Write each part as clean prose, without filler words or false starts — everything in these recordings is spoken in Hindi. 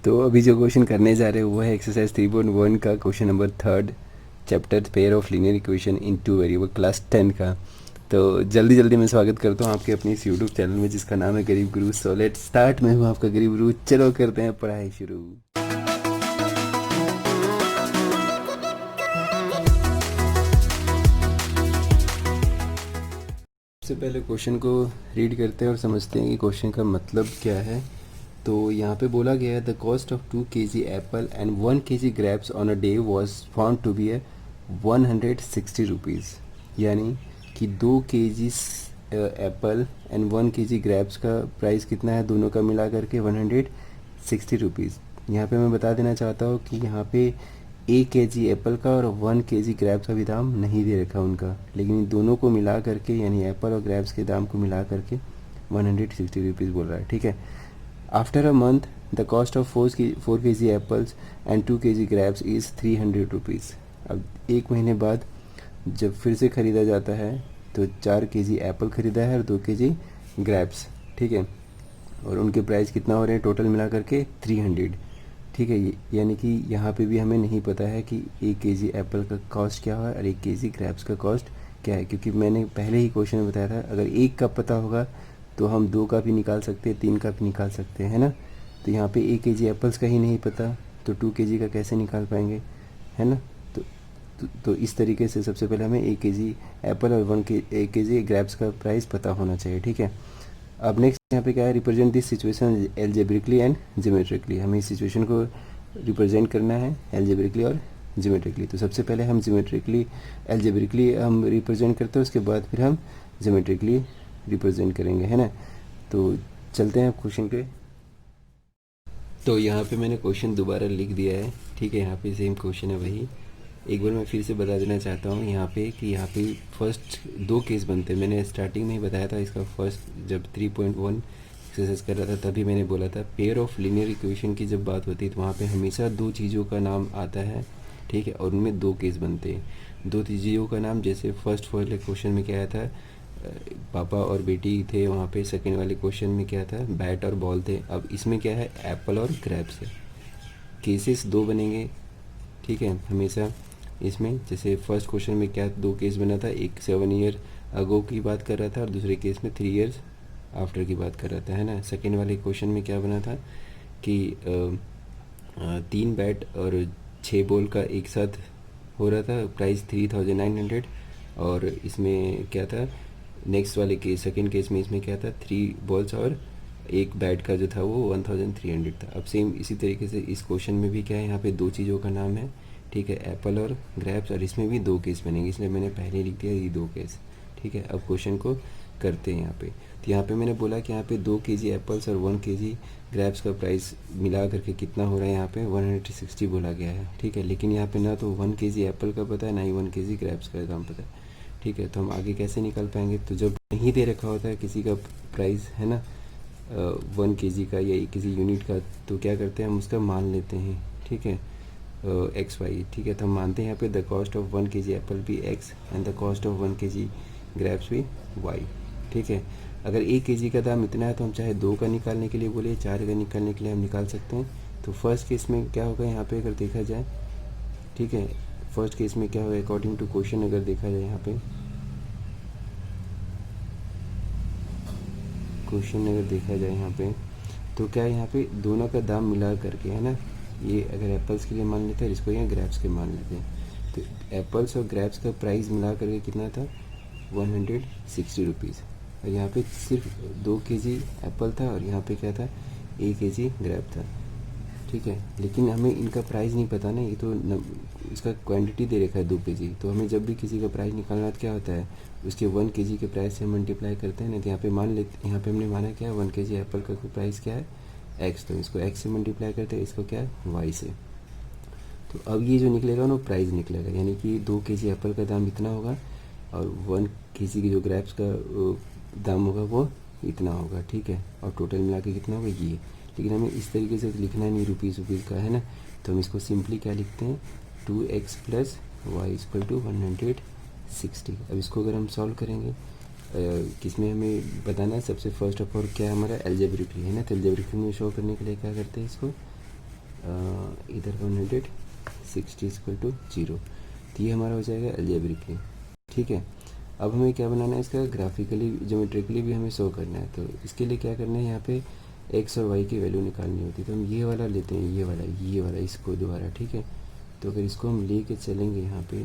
तो अभी जो क्वेश्चन करने जा रहे हैं वो है एक्सरसाइज 3.1 का question number 3 chapter pair of linear equation in two variable class 10 का। तो जल्दी जल्दी मैं स्वागत करता हूँ आपके अपने इस यूट्यूब चैनल में जिसका नाम है गरीब गुरु। So let start. मैं हूँ आपका गरीब गुरु, चलो करते हैं पढ़ाई शुरू। सबसे पहले क्वेश्चन को रीड करते हैं और समझते हैं कि क्वेश्चन का मतलब क्या है। तो यहाँ पे बोला गया है the cost of 2 kg apple and 1 kg grapes on a day was found to be 160 rupees. यानी कि 2 kg apple and 1 kg grapes का प्राइस कितना है, दोनों का मिला करके 160 रुपीज़। यहाँ पे मैं बता देना चाहता हूँ कि यहाँ पे 1 kg एप्पल का और 1 kg ग्रेप्स का भी दाम नहीं दे रखा उनका, लेकिन इन दोनों को मिला करके यानी एप्पल और ग्रेप्स के दाम को मिला करके 160 रुपीज़ बोल रहा है। ठीक है। After a month the cost of 4 kg apples and 2 kg grapes is 300 rupees. अब एक महीने बाद जब फिर से ख़रीदा जाता है तो 4 kg एप्पल ख़रीदा है और 2 kg ग्रेप्स। ठीक है। और उनके प्राइस कितना हो रहे हैं टोटल मिला करके 300। ठीक है। यानी कि यहाँ पे भी हमें नहीं पता है कि 1 kg एप्पल का कॉस्ट क्या है और 1 kg ग्रेप्स का कॉस्ट क्या है, क्योंकि मैंने पहले ही क्वेश्चन में बताया था अगर एक का पता होगा तो हम 2 का भी निकाल सकते हैं, 3 का भी निकाल सकते हैं, है ना। तो यहाँ पे 1 kg एप्पल्स का ही नहीं पता तो 2 kg का कैसे निकाल पाएंगे, है ना। तो इस तरीके से सबसे पहले हमें 1 kg एप्पल और 1 kg ग्रेप्स का प्राइस पता होना चाहिए। ठीक है। अब नेक्स्ट यहाँ पे क्या है, represent this situation algebraically and geometrically. हमें इस सिचुएशन को रिप्रेजेंट करना है एल्जेब्रिकली और ज्योमेट्रिकली। तो सबसे पहले हम ज्योमेट्रिकली एल्जेब्रिकली हम रिप्रेजेंट करते हैं, उसके बाद फिर हम ज्योमेट्रिकली रिप्रेजेंट करेंगे, है ना। तो चलते हैं अब क्वेश्चन पे। तो यहाँ पे मैंने क्वेश्चन दोबारा लिख दिया है। ठीक है। यहाँ पे सेम क्वेश्चन है वही। एक बार मैं फिर से बता देना चाहता हूँ यहाँ पे कि यहाँ पे फर्स्ट 2 केस बनते हैं। मैंने स्टार्टिंग में ही बताया था इसका फर्स्ट जब 3.1 एक्सरसाइज कर रहा था तभी मैंने बोला था पेयर ऑफ लीनियर इक्वेशन की जब बात होती है तो वहाँ पे हमेशा 2 चीज़ों का नाम आता है। ठीक है। और उनमें 2 केस बनते हैं। 2 चीज़ों का नाम, जैसे फर्स्ट वाले क्वेश्चन में क्या आया था, पापा और बेटी थे। वहाँ पे सेकेंड वाले क्वेश्चन में क्या था, बैट और बॉल थे। अब इसमें क्या है, एप्पल और ग्रेप्स है। केसेस 2 बनेंगे। ठीक है। हमेशा इसमें जैसे फर्स्ट क्वेश्चन में क्या 2 केस बना था, एक 7 ईयर अगो की बात कर रहा था और दूसरे केस में 3 ईयर्स आफ्टर की बात कर रहा था, है ना। सेकेंड वाले क्वेश्चन में क्या बना था कि 3 बैट और 6 बॉल का एक साथ हो रहा था, प्राइस 3900। और इसमें क्या था, नेक्स्ट वाले केस सेकेंड केस में इसमें क्या था, 3 बॉल्स और एक बैट का जो था वो 1300 था। अब सेम इसी तरीके से इस क्वेश्चन में भी क्या है, यहाँ पे 2 चीज़ों का नाम है। ठीक है। एप्पल और ग्रेप्स, और इसमें भी 2 केस बनेंगे, इसलिए मैंने पहले लिख दिया ये 2 केस। ठीक है। अब क्वेश्चन को करते हैं यहाँ पे। तो यहाँ पे मैंने बोला कि यहाँ पे 2 kg एप्पल्स और 1 kg ग्रेप्स का प्राइस मिला करके कितना हो रहा है, यहाँ पे 160 बोला गया है। ठीक है। लेकिन यहाँ पे ना तो 1 kg एप्पल का पता है, ना ही 1 kg ग्रेप्स का दाम पता है। ठीक है। तो हम आगे कैसे निकाल पाएंगे, तो जब नहीं दे रखा होता है किसी का प्राइस, है ना, 1 kg का या किसी यूनिट का, तो क्या करते हैं हम उसका मान लेते हैं। ठीक है। X Y. ठीक है। तो हम मानते हैं यहाँ पे the cost of 1 kg apple भी X and the cost of 1 kg grapes भी वाई। ठीक है। अगर 1 kg का दाम इतना है तो हम चाहे 2 का निकालने के लिए बोले, 4 का निकालने के लिए हम निकाल सकते हैं। तो फर्स्ट केस में क्या होगा यहाँ पे अगर देखा जाए, ठीक है, फर्स्ट केस में क्या होगा अकॉर्डिंग टू क्वेश्चन अगर देखा जाए, यहाँ पे क्वेश्चन अगर देखा जाए यहाँ पे तो क्या है, यहाँ पे दोनों का दाम मिला करके, है ना, ये अगर एप्पल्स के लिए मान लेते हैं, इसको यहाँ ग्रेप्स के मान लेते हैं, तो एप्पल्स और ग्रेप्स का प्राइस मिला करके कितना था, 160 रुपीज़। और यहाँ पे सिर्फ 2 kg एप्पल था और यहाँ पे क्या था, 1 kg ग्रेप था। ठीक है। लेकिन हमें इनका प्राइस नहीं पता ना, ये तो इसका क्वांटिटी दे रखा है 2 kg। तो हमें जब भी किसी का प्राइस निकालना तो क्या होता है, उसके 1 kg के प्राइस से मल्टीप्लाई करते हैं ना। तो यहाँ पे मान लेते, यहाँ पे हमने माना क्या है, 1 kg एप्पल का प्राइस क्या है, एक्स, तो इसको एक्स से मल्टीप्लाई करते हैं, इसको क्या है, वाई से। तो अब ये जो निकलेगा ना प्राइस निकलेगा, यानी कि 2 kg एप्पल का दाम इतना होगा और 1 kg की जो ग्रेप्स का दाम होगा वो इतना होगा। ठीक है। और टोटल मिला के कितना होगा ये। लेकिन हमें इस तरीके से लिखना नहीं रुपीज़ का, है ना। तो हम इसको सिंपली क्या लिखते हैं, 2x plus Y equal to 160। अब इसको अगर हम सॉल्व करेंगे किसमें हमें बताना है, सबसे फर्स्ट ऑफ ऑल क्या है हमारा, एल्जेब्रिकली, है ना। तो एल्जेब्रिकली में शो करने के लिए क्या करते हैं, इसको इधर 160 इक्वल टू 0। तो ये हमारा हो जाएगा अलजेब्रिकली। ठीक है, अब हमें क्या बनाना है, इसका ग्राफिकली ज्योमेट्रिकली भी हमें शो करना है। तो इसके लिए क्या करना है, यहाँ पे एक्स और वाई की वैल्यू निकालनी होती है। तो हम ये वाला लेते हैं, ये वाला इसको दोबारा। ठीक है, तो अगर इसको हम ले के चलेंगे यहाँ पे,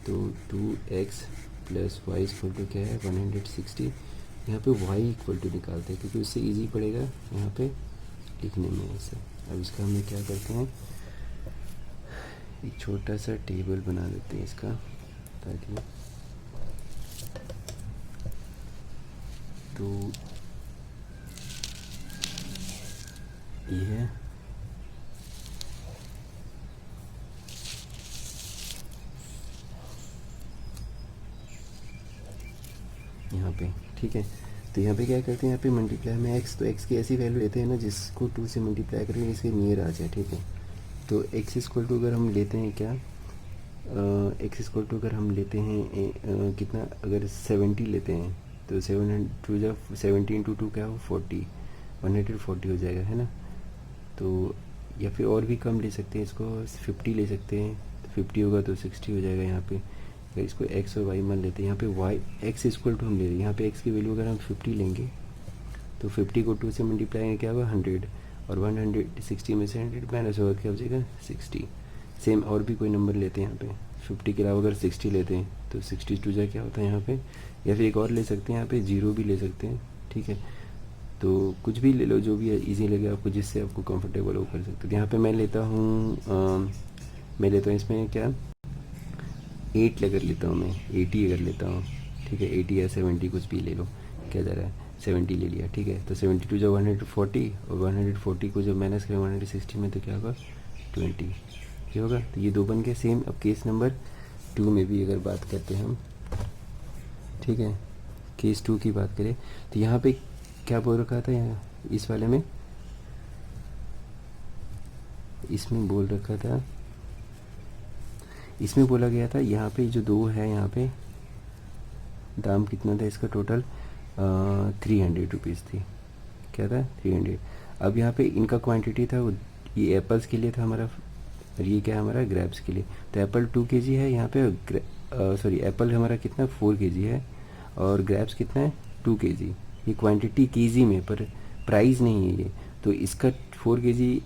तो 2x plus Y equal to क्या है 160। यहाँ पे y इक्वल टू निकालते हैं क्योंकि उससे इजी पड़ेगा यहाँ पे लिखने में ऐसे। अब इसका हम क्या करते हैं, एक छोटा सा टेबल बना देते हैं इसका, ताकि तो ये है यहाँ पे। ठीक है, तो यहाँ पे क्या करते हैं, यहाँ पे मल्टीप्लाई में x, तो x की ऐसी वैल्यू लेते हैं ना जिसको 2 से मल्टीप्लाई करके इसके नियर आ जाए। ठीक है, तो x इक्वल टू अगर हम लेते हैं क्या, x इक्वल टू अगर हम लेते हैं कितना, अगर 70 लेते हैं तो 700 जब 70 इंटू 2 क्या हो 40, 140 हो जाएगा, है ना। तो या फिर और भी कम ले सकते हैं, इसको 50 ले सकते हैं, तो 50 होगा तो 60 हो जाएगा यहाँ पे। अगर इसको x और y मान लेते हैं, यहाँ पे y x इक्वल टू हम ले रहे हैं, यहाँ पे x की वैल्यू अगर हम 50 लेंगे तो 50 को 2 से मल्टीप्लाई क्या होगा 100, और 160 में से 100 माइनस होगा क्या हो जाएगा 60। सेम और भी कोई नंबर लेते हैं यहाँ पे, 50 के अलावा अगर 60 लेते हैं तो 62 जा क्या होता है यहाँ पे, या फिर एक और ले सकते हैं यहाँ पे 0 भी ले सकते हैं। ठीक है, तो कुछ भी ले लो जो भी इजी लगे आपको, जिससे आपको कंफर्टेबल हो कर सकते हो। यहाँ पे मैं लेता हूँ इसमें क्या 8 अगर लेता हूँ मैं, 80 अगर लेता हूँ। ठीक है, 80 या 70 कुछ भी ले लो, क्या जा रहा है 70 ले लिया। ठीक है, तो 72 जब 140, और 140 को जब माइनस करें 160 में तो क्या होगा 20, ये होगा। तो ये 2 बन गए सेम। अब केस नंबर 2 में भी अगर बात करते हैं हम, ठीक है, केस 2 की बात करें तो यहाँ पे क्या बोल रखा था, यहाँ इस वाले में, इसमें बोल रखा था, इसमें बोला गया था यहाँ पे जो 2 है, यहाँ पे दाम कितना था इसका टोटल 300 रुपीज़ थी। क्या था 300। अब यहाँ पे इनका क्वांटिटी था, ये एप्पल्स के लिए था हमारा, और ये क्या है हमारा ग्रेप्स के लिए। तो एप्पल 2 kg है यहाँ पे, सॉरी एप्पल हमारा कितना 4 kg है, और ग्रेप्स कितना है 2 kg। ये क्वांटिटी केजी में, पर प्राइस नहीं है ये। तो इसका 4 kg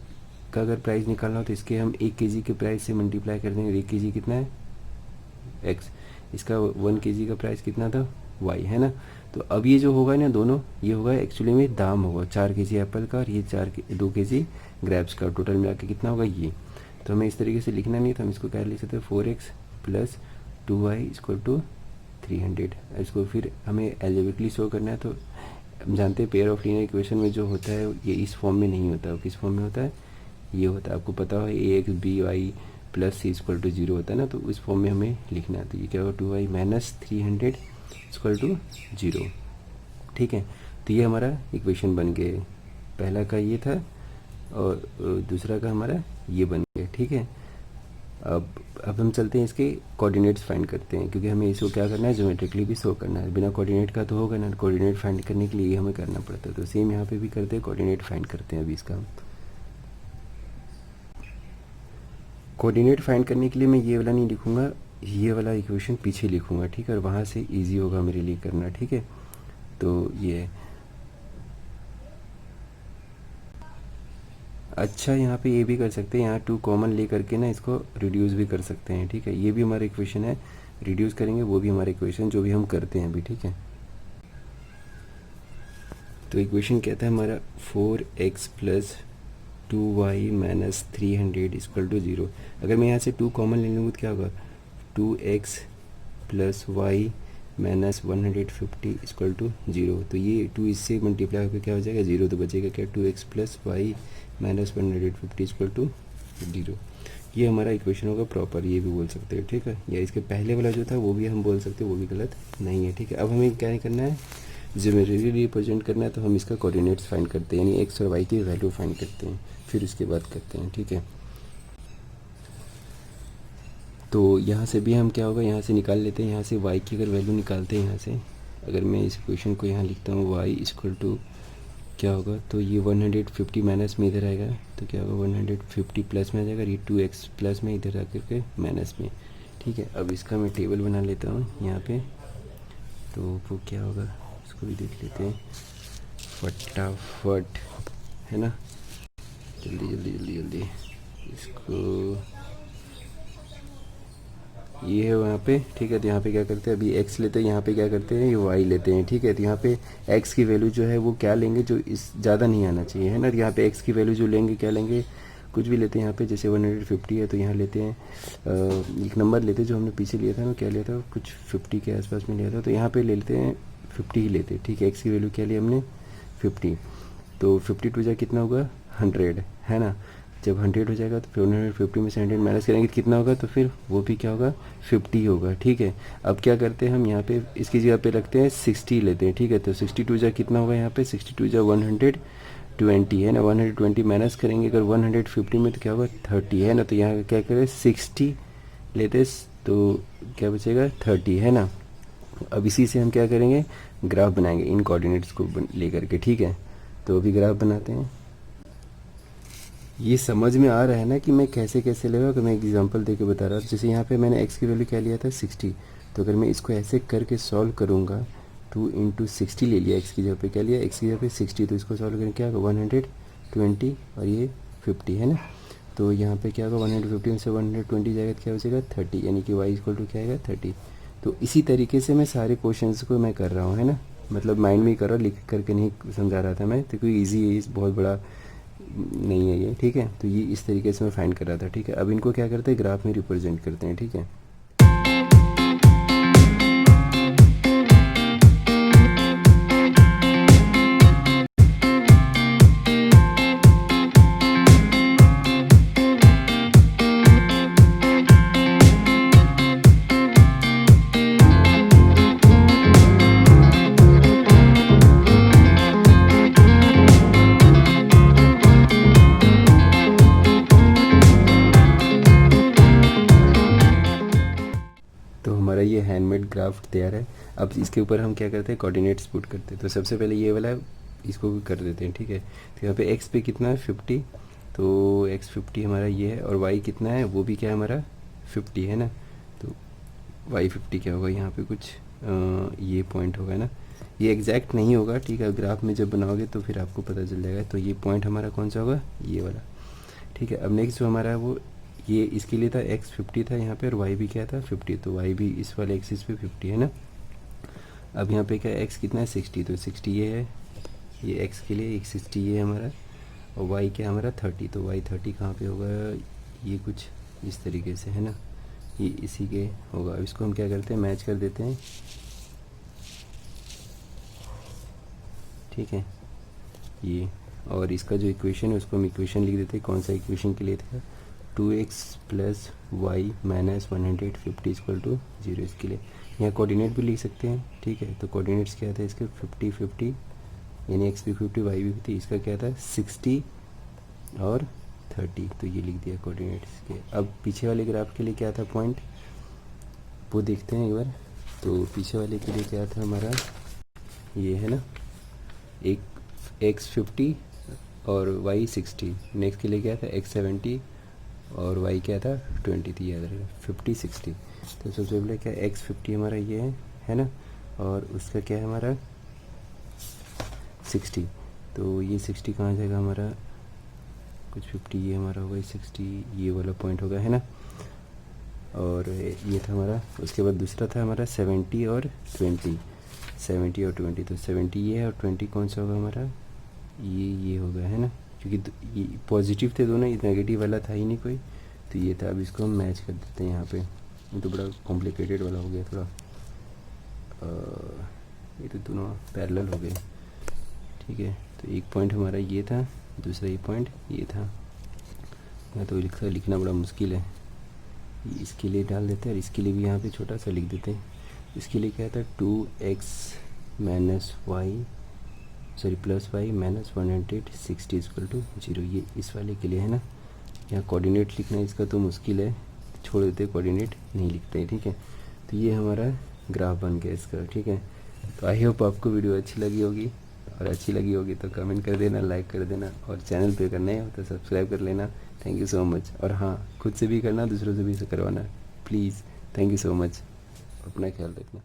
का अगर प्राइस निकालना हो तो इसके हम 1 kg के प्राइस से मल्टीप्लाई कर देंगे। 1 kg कितना है x, इसका 1 kg का प्राइस कितना था y, है ना। तो अब ये जो होगा ना दोनों, ये होगा एक्चुअली में दाम होगा 4 kg एप्पल का, और ये 2 kg ग्रेप्स का, टोटल मिला के कितना होगा ये। तो हमें इस तरीके से लिखना नहीं, तो हम इसको क्या लिख सकते हैं 4x plus 2y equal to 300। इसको फिर हमें एल्जेब्रिकली शो करना है। तो हम जानते हैं पेयर ऑफ लीनियर इक्वेशन में जो होता है ये इस फॉर्म में नहीं होता, वो किस फॉर्म में होता है, ये होता है आपको पता है ax by plus C equal to 0 होता है ना, तो उस फॉर्म में हमें लिखना है। तो ये क्या होगा 2y माइनस 300 इक्वल टू 0। ठीक है, तो ये हमारा इक्वेशन बन गए, पहला का ये था और दूसरा का हमारा ये बन गया। ठीक है, अब हम चलते हैं इसके कोऑर्डिनेट्स फाइंड करते हैं, क्योंकि हमें इसको क्या करना है ज्योमेट्रिकली भी शो करना है। बिना कोऑर्डिनेट का तो होगा ना, कोऑर्डिनेट फाइंड करने के लिए ये हमें करना पड़ता है। तो सेम यहाँ पे भी करते हैं, कोऑर्डिनेट फाइंड करते हैं अभी इसका। कोऑर्डिनेट फाइंड करने के लिए मैं ये वाला नहीं लिखूँगा, ये वाला इक्वेशन पीछे लिखूँगा। ठीक है, और वहाँ से ईजी होगा मेरे लिए करना। ठीक है, तो ये अच्छा, यहाँ पे ये भी कर सकते हैं, यहाँ 2 कॉमन ले करके ना इसको रिड्यूस भी कर सकते हैं। ठीक है, ये भी हमारा इक्वेशन है, रिड्यूस करेंगे वो भी हमारा इक्वेशन, जो भी हम करते हैं अभी। ठीक है, तो इक्वेशन कहता है हमारा 4x plus 2y minus 300 equal to 0। अगर मैं यहाँ से 2 कॉमन ले लूँगा तो क्या होगा 2x plus Y minus 150 equal to 0। तो ये 2 इससे मल्टीप्लाई होकर क्या हो जाएगा 0, तो बचेगा क्या 2x plus Y minus 150 equal to 0। ये हमारा इक्वेशन होगा प्रॉपर, ये भी बोल सकते हो। ठीक है, या इसके पहले वाला जो था वो भी हम बोल सकते हैं, वो भी गलत नहीं है। ठीक है, अब हमें क्या करना है ज्योमेट्रिकली रिप्रेजेंट करना है, तो हम इसका कोऑर्डिनेट्स फाइंड करते हैं, यानी x और y की वैल्यू फाइंड करते हैं, फिर उसके बाद करते हैं। ठीक है, तो यहाँ से भी हम क्या होगा यहाँ से निकाल लेते हैं, यहाँ से y की अगर वैल्यू निकालते हैं यहाँ से, अगर मैं इस इक्वेशन को यहाँ लिखता हूँ y इक्वल टू क्या होगा, तो ये 150 माइनस में इधर आएगा, तो क्या होगा 150 प्लस में आ जाएगा, ये 2x प्लस में इधर आकर के माइनस में। ठीक है, अब इसका मैं टेबल बना लेता हूँ यहाँ पे, तो वो क्या होगा इसको भी देख लेते हैं फटाफट, है ना। जल्दी जल्दी जल्दी जल्दी इसको, ये है वहाँ पे। ठीक है, तो यहाँ पे क्या करते हैं, अभी x लेते हैं, यहाँ पे क्या करते हैं, ये y लेते हैं। ठीक है, तो यहाँ पे x की वैल्यू जो है वो क्या लेंगे, जो इस ज़्यादा नहीं आना चाहिए, है ना। तो यहाँ पे x की वैल्यू जो लेंगे, क्या लेंगे, कुछ भी लेते हैं। यहाँ पे जैसे 150 है तो यहाँ लेते हैं एक नंबर लेते हैं जो हमने पीछे लिया था ना, क्या लिया था, कुछ 50 के आसपास में लिया था, तो यहाँ पे ले लेते हैं 50 ही लेते हैं। ठीक है, x की वैल्यू क्या लिया हमने 50, तो 50 टू जा कितना होगा 100, है ना। जब 100 हो जाएगा तो फिर 150 में से 100 माइनस करेंगे तो कितना होगा, तो फिर वो भी क्या होगा 50 होगा। ठीक है, अब क्या करते हैं हम यहाँ पे इसकी जगह पे रखते हैं 60 लेते हैं। ठीक है, तो 62 जा कितना होगा, यहाँ पे 62 जा 120 है ना, 120 माइनस करेंगे अगर 150 में तो क्या होगा 30, है ना। तो यहाँ क्या करें 60 लेते तो क्या बचेगा 30, है ना। अब इसी से हम क्या करेंगे, ग्राफ बनाएंगे इन कोऑर्डिनेट्स को लेकर के। ठीक है, तो अभी ग्राफ बनाते हैं। ये समझ में आ रहा है ना कि मैं कैसे कैसे लेगा, कि मैं एग्जांपल देके बता रहा हूँ। जैसे यहाँ पे मैंने x की वैल्यू क्या लिया था 60, तो अगर मैं इसको ऐसे करके सॉल्व करूँगा 2 इंटू 60 ले लिया, x की जगह पे क्या लिया, x की जगह पे 60, तो इसको सॉल्व करें क्या होगा 120 और ये 50, है ना। तो यहाँ पे क्या होगा 150 में से 120 जाएगा तो क्या बचेगा 30, यानी कि y इक्वल टू क्या आएगा 30। तो इसी तरीके से मैं सारे क्वेश्चंस को मैं कर रहा हूँ, है ना, मतलब माइंड में ही कर रहा हूँ, लिख करके नहीं समझा रहा था मैं, तो कोई ईजी है, इस बहुत बड़ा नहीं है ये। ठीक है, तो ये इस तरीके से मैं फाइंड कर रहा था। ठीक है, अब इनको क्या करते हैं, ग्राफ में रिप्रेजेंट करते हैं। ठीक है, तो हमारा ये हैंडमेड ग्राफ तैयार है। अब इसके ऊपर हम क्या करते हैं, कोऑर्डिनेट्स पुट करते हैं। तो सबसे पहले ये वाला इसको भी कर देते हैं। ठीक है, तो यहाँ पे x पे कितना है 50, तो x 50 हमारा ये है, और y कितना है वो भी क्या है हमारा 50, है ना। तो y 50 क्या होगा, यहाँ पे कुछ ये पॉइंट होगा ना, ये एग्जैक्ट नहीं होगा। ठीक है, ग्राफ में जब बनाओगे तो फिर आपको पता चल जाएगा। तो ये पॉइंट हमारा कौन सा होगा, ये वाला। ठीक है, अब नेक्स्ट जो हमारा है वो ये इसके लिए था x 50 था यहाँ पे, और y भी क्या था 50, तो y भी इस वाले एक्सिस पे 50, है ना। अब यहाँ पे क्या x कितना है 60, तो 60 ये है, ये x के लिए 60 ये है हमारा, और y क्या हमारा 30, तो y 30 कहाँ पे होगा, ये कुछ इस तरीके से, है ना, ये इसी के होगा। अब इसको हम क्या करते हैं, मैच कर देते हैं। ठीक है, ये और इसका जो इक्वेशन है उसको हम इक्वेशन लिख देते हैं। कौन सा इक्वेशन के लिए था, 2x plus Y minus 150 equal to 0, इसके लिए यहाँ कोऑर्डिनेट भी लिख सकते हैं। ठीक है, तो कोऑर्डिनेट्स क्या था इसके 50 50, यानी x भी 50 y भी 50, इसका क्या था 60 और 30, तो ये लिख दिया कोऑर्डिनेट्स के। अब पीछे वाले ग्राफ के लिए क्या था पॉइंट, वो देखते हैं एक बार। तो पीछे वाले के लिए क्या था हमारा, ये है ना, एक x 50 और y 60, नेक्स्ट के लिए क्या था x 70 और y क्या था 20 थी, याद रखेगा 50 60। तो सबसे पहले क्या x 50 हमारा ये है ना, और उसका क्या है हमारा 60, तो ये 60 कहाँ जाएगा हमारा, कुछ 50 ये हमारा होगा, 60 ये वाला पॉइंट होगा, है ना। और ये था हमारा, उसके बाद दूसरा था हमारा 70 और 20, 70 और 20, तो 70 ये है और 20 कौन सा होगा हमारा, ये होगा, है ना, क्योंकि ये पॉजिटिव थे दोनों, ये नेगेटिव वाला था ही नहीं कोई, तो ये था। अब इसको हम मैच कर देते हैं यहाँ पे, ये तो बड़ा कॉम्प्लिकेटेड वाला हो गया थोड़ा, ये तो दोनों पैरेलल हो गए। ठीक है, तो एक पॉइंट हमारा ये था, दूसरा ये पॉइंट ये था। यहाँ तो लिखना बड़ा मुश्किल है, इसके लिए डाल देते हैं और इसके लिए भी यहाँ पे छोटा सा लिख देते हैं। इसके लिए क्या था 2x minus Y sorry plus Y minus 160 equal to 0, ये इस वाले के लिए है ना। यहाँ कोऑर्डिनेट लिखना इसका तो मुश्किल है, छोड़ देते, कोऑर्डिनेट नहीं लिखते। ठीक है, तो ये हमारा ग्राफ बन गया इसका। ठीक है, तो आई होप आपको वीडियो अच्छी लगी होगी, और अच्छी लगी होगी तो कमेंट कर देना, लाइक कर देना, और चैनल पे करना है तो सब्सक्राइब कर लेना। Thank you so much. और हाँ, खुद से भी करना, दूसरों से भी करवाना please. Thank you so much. अपना ख्याल रखना।